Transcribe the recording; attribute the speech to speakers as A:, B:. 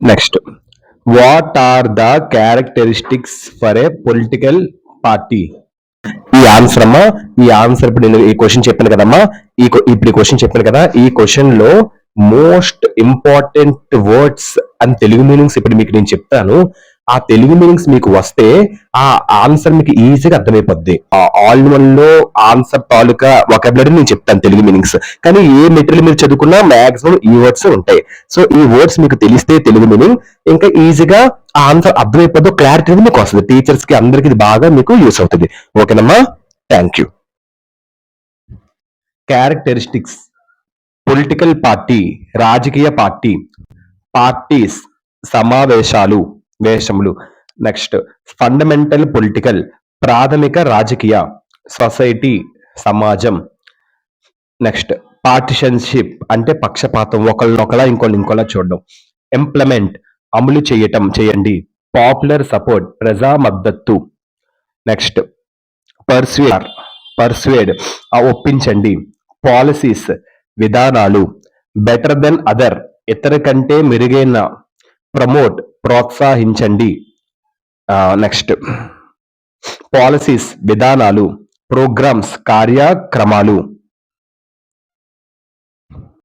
A: Next, what are the characteristics for a political party? ఈ answer అమ్మా, ఈ answer ఇప్పుడు నేను ఈ క్వశ్చన్ చెప్పాను కదమ్మా, ఇప్పుడు ఈ క్వశ్చన్ చెప్పాను కదా, ఈ క్వశ్చన్ లో మోస్ట్ ఇంపార్టెంట్ వర్డ్స్ అని తెలుగు మీనింగ్స్ ఇప్పుడు మీకు నేను చెప్తాను. ఆ తెలుగు మీనింగ్స్ మీకు వస్తే ఆ ఆన్సర్ మీకు ఈజీగా అర్థమైపోద్ది. ఆల్ వన్ లో ఆన్సర్ తాలూకా వొకాబులరీ నేను చెప్తాను తెలుగు మీనింగ్స్. కానీ ఏ మెటీరియల్ మీరు చదువుకున్నా మాక్సిమం ఈ వర్డ్స్ ఉంటాయి. సో ఈ వర్డ్స్ మీకు తెలిస్తే తెలుగు మీనింగ్ ఇంకా ఈజీగా ఆ ఆన్సర్ అర్థమైపోద్దో క్లారిటీ అనేది మీకు వస్తుంది. టీచర్స్ కి అందరికి ఇది బాగా మీకు యూస్ అవుతుంది. ఓకేనమ్మా, thank you. Characteristics: political party, రాజకీయ పార్టీ. పార్టీస్, సమావేశాలు, వేషములు. నెక్స్ట్, ఫండమెంటల్ పొలిటికల్, ప్రాథమిక రాజకీయ. సొసైటీ, సమాజం. నెక్స్ట్, పార్టిషన్షిప్ అంటే పక్షపాతం, ఒకళ్ళనొకలా ఇంకోలా చూడడం. ఇంప్లిమెంట్, అమలు చేయటం, చేయండి. పాపులర్ సపోర్ట్, ప్రజా మద్దతు. నెక్స్ట్, పర్స్వేడ్, ఒప్పించండి. పాలసీస్, విధానాలు. బెటర్ దెన్ అదర్, ఇతర కంటే మెరుగైన. ప్రమోట్, ప్రోత్సహించండి. నెక్స్ట్, పాలసీస్, విధానాలు. ప్రోగ్రామ్స్, కార్యక్రమాలు.